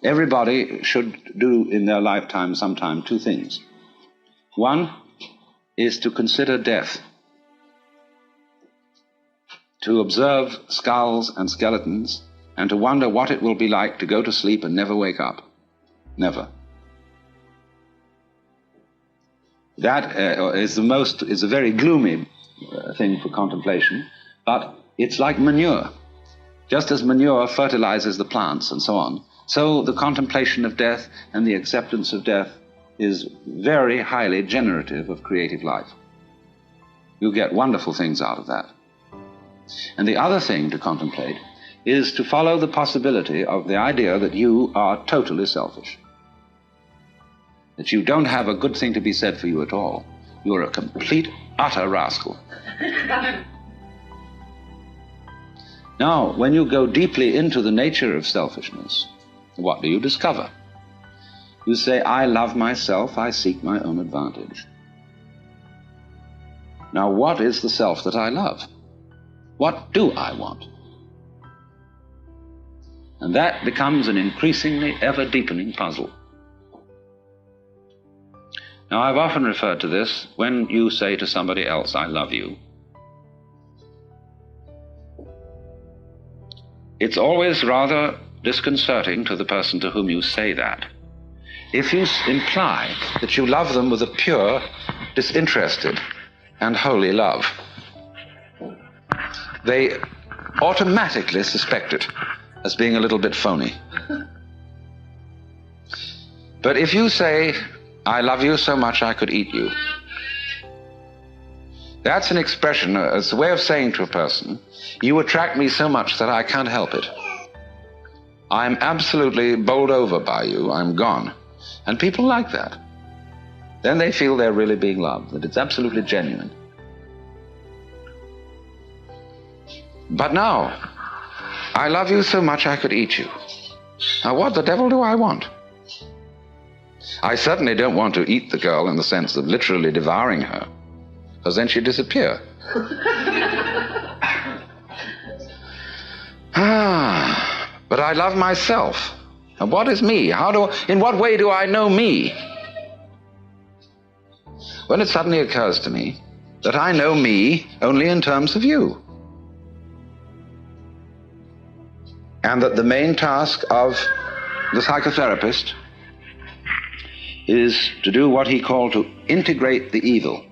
Everybody should do in their lifetime sometime two things. One is to consider death, to observe skulls and skeletons, and to wonder what it will be like to go to sleep and never wake up. Never. That is a very gloomy thing for contemplation, but it's like manure. Just as manure fertilizes the plants and so on, so the contemplation of death and the acceptance of death is very highly generative of creative life. You get wonderful things out of that. And the other thing to contemplate is to follow the possibility of the idea that you are totally selfish, that you don't have a good thing to be said for you at all. You're a complete, utter rascal. Now, when you go deeply into the nature of selfishness, what do you discover? You say, I love myself, I seek my own advantage. Now, what is the self that I love? What do I want? And that becomes an increasingly ever-deepening puzzle. Now, I've often referred to this when you say to somebody else, I love you. It's always rather disconcerting to the person to whom you say that if you imply that you love them with a pure, disinterested, and holy love. They automatically suspect it as being a little bit phony. But if you say, I love you so much I could eat you, that's an expression, it's a way of saying to a person, you attract me so much that I can't help it. I'm absolutely bowled over by you, I'm gone. And people like that. Then they feel they're really being loved, that it's absolutely genuine. But now, I love you so much I could eat you. Now what the devil do I want? I certainly don't want to eat the girl in the sense of literally devouring her, because then she'd disappear. But I love myself. And what is me? In what way do I know me? Well, it suddenly occurs to me that I know me only in terms of you. And that the main task of the psychotherapist is to do what he called to integrate the evil.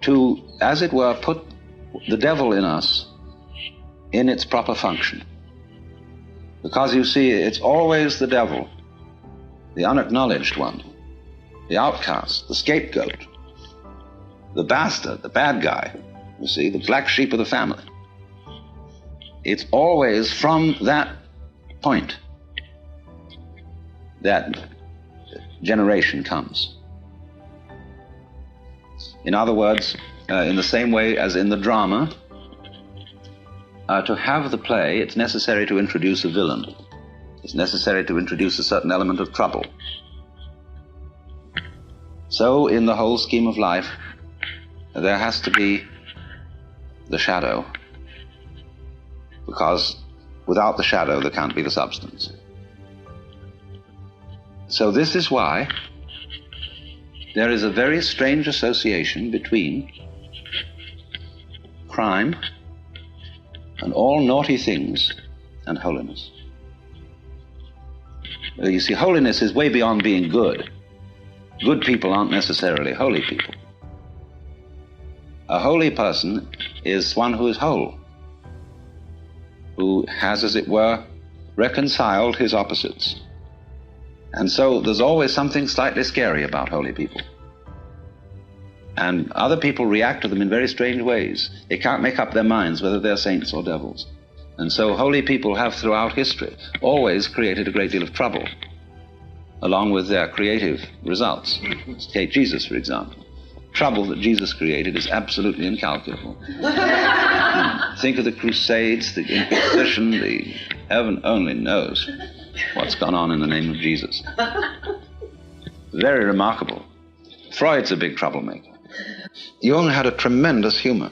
To, as it were, put the devil in us in its proper function. Because you see, it's always the devil, the unacknowledged one, the outcast, the scapegoat, the bastard, the bad guy, you see, the black sheep of the family. It's always from that point that generation comes. In other words, in the same way as in the drama, to have the play, it's necessary to introduce a villain. It's necessary to introduce a certain element of trouble. So, in the whole scheme of life, there has to be the shadow, because without the shadow there can't be the substance. So this is why there is a very strange association between crime and all naughty things and holiness. You see, holiness is way beyond being good. Good people aren't necessarily holy people. A holy person is one who is whole, who has, as it were, reconciled his opposites. And so there's always something slightly scary about holy people. And other people react to them in very strange ways. They can't make up their minds whether they're saints or devils. And so holy people have throughout history always created a great deal of trouble, along with their creative results. Take Jesus, for example. Trouble that Jesus created is absolutely incalculable. Think of the Crusades, the Inquisition, heaven only knows what's gone on in the name of Jesus. Very remarkable. Freud's a big troublemaker. Jung had a tremendous humor.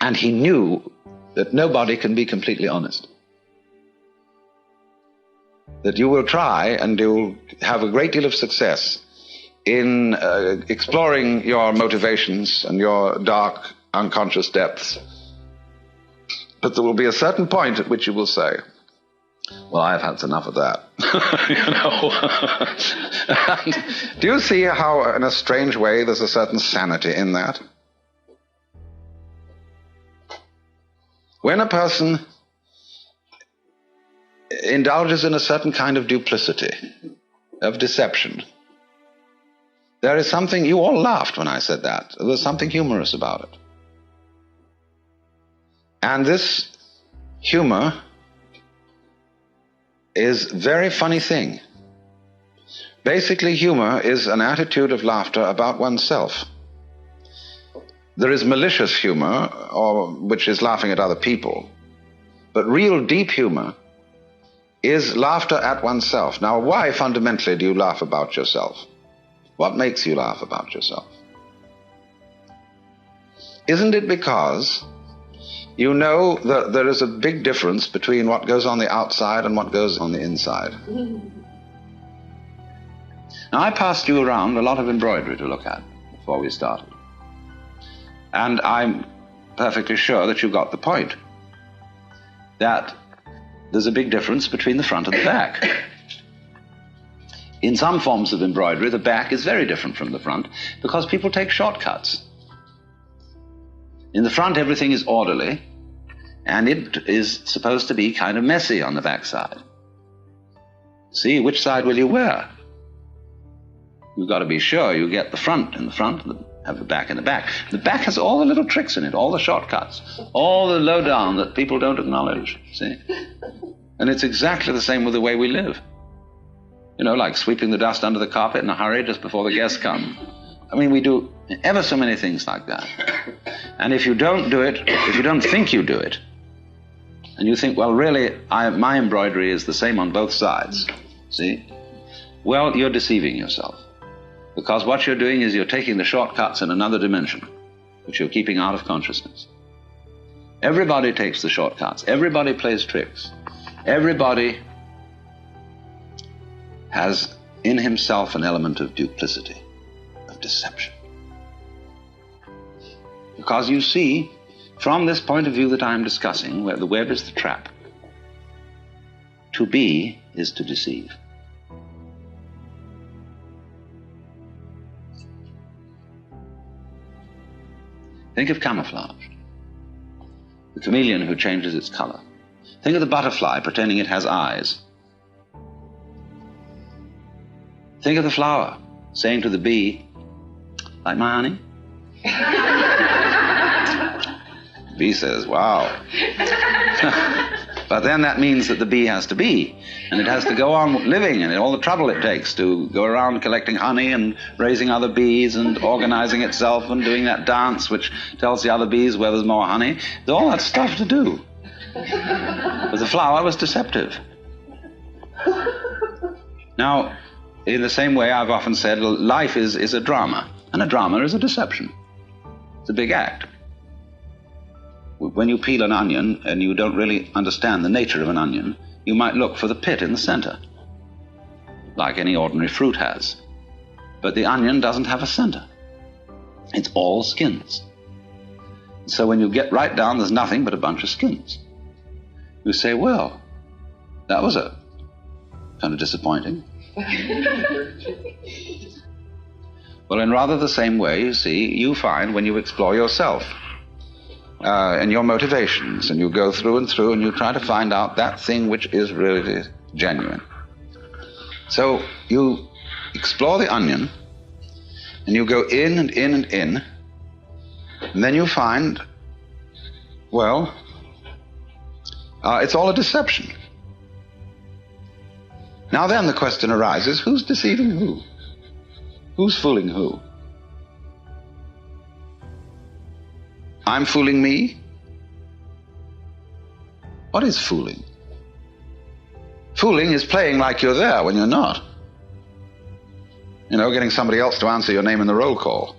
And he knew that nobody can be completely honest. that you will try and you'll have a great deal of success in exploring your motivations and your dark unconscious depths. But there will be a certain point at which you will say, well, I've had enough of that. And do you see how, in a strange way, there's a certain sanity in that? When a person indulges in a certain kind of duplicity, of deception, there is something, you all laughed when I said that, there's something humorous about it. And this humor is a very funny thing. Basically, humor is an attitude of laughter about oneself. There is malicious humor, which is laughing at other people. But real deep humor is laughter at oneself. Now, why fundamentally do you laugh about yourself? What makes you laugh about yourself? Isn't it because you know that there is a big difference between what goes on the outside and what goes on the inside? Now, I passed you around a lot of embroidery to look at before we started. And I'm perfectly sure that you got the point, that there's a big difference between the front and the back. In some forms of embroidery, the back is very different from the front because people take shortcuts. In the front, everything is orderly, and it is supposed to be kind of messy on the back side. See, which side will you wear? You've got to be sure you get the front in the front and have the back in the back. The back has all the little tricks in it, all the shortcuts, all the lowdown that people don't acknowledge, see? And it's exactly the same with the way we live. You know, like sweeping the dust under the carpet in a hurry just before the guests come. I mean, we do ever so many things like that. And if you don't do it, if you don't think you do it, and you think, well, really, my embroidery is the same on both sides, see? Well, you're deceiving yourself. Because what you're doing is you're taking the shortcuts in another dimension, which you're keeping out of consciousness. Everybody takes the shortcuts. Everybody plays tricks. Everybody has in himself an element of duplicity, of deception. Because you see, from this point of view that I'm discussing, where the web is the trap, to be is to deceive. Think of camouflage, the chameleon who changes its color. Think of the butterfly pretending it has eyes. Think of the flower saying to the bee, like my honey? The bee says, wow. But then that means that the bee has to be, and it has to go on living, and all the trouble it takes to go around collecting honey and raising other bees and organizing itself and doing that dance which tells the other bees where there's more honey. There's all that stuff to do. But the flower was deceptive. Now, in the same way, I've often said, life is a drama, and a drama is a deception. It's a big act. When you peel an onion and you don't really understand the nature of an onion, you might look for the pit in the center, like any ordinary fruit has. But the onion doesn't have a center. It's all skins. So when you get right down, there's nothing but a bunch of skins. You say, well, that was a kind of disappointing. Well, in rather the same way, you see, you find when you explore yourself, and your motivations, and you go through and you try to find out that thing which is really genuine. So you explore the onion, and you go in and in and in, and then you find, well, it's all a deception. Now then the question arises, who's deceiving who? Who's fooling who? I'm fooling me? What is fooling? Fooling is playing like you're there when you're not. You know, getting somebody else to answer your name in the roll call.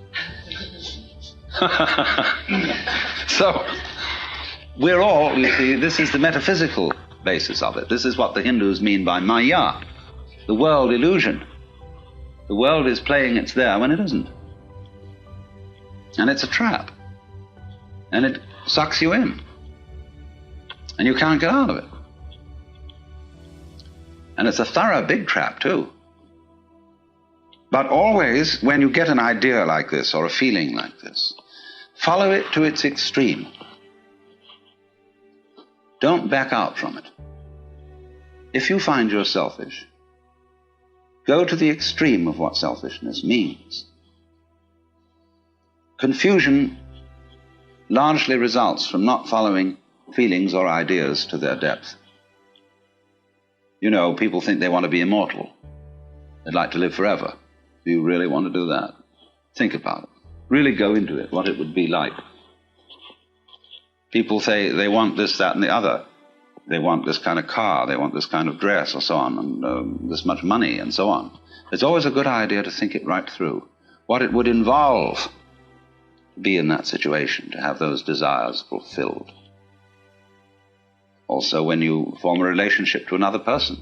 So, we're all, you see, this is the metaphysical basis of it. This is what the Hindus mean by Maya, the world illusion. The world is playing it's there when it isn't. And it's a trap. And it sucks you in. And you can't get out of it. And it's a thorough big trap too. But always, when you get an idea like this or a feeling like this, follow it to its extreme. Don't back out from it. If you find you're selfish, go to the extreme of what selfishness means. Confusion largely results from not following feelings or ideas to their depth. You know, people think they want to be immortal. They'd like to live forever. Do you really want to do that? Think about it. Really go into it, what it would be like. People say they want this, that, and the other. They want this kind of car, they want this kind of dress, or so on, and this much money, and so on. It's always a good idea to think it right through. What it would involve to be in that situation, to have those desires fulfilled. Also, when you form a relationship to another person,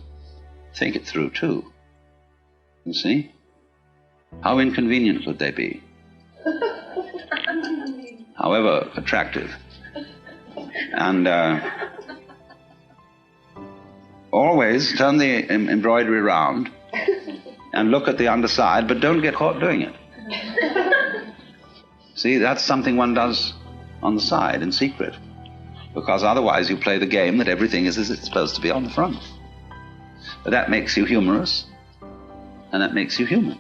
think it through too. You see? How inconvenient could they be? However attractive. And always turn the embroidery round and look at the underside, but don't get caught doing it. See, that's something one does on the side in secret, because otherwise you play the game that everything is as it's supposed to be on the front. But that makes you humorous, and that makes you human.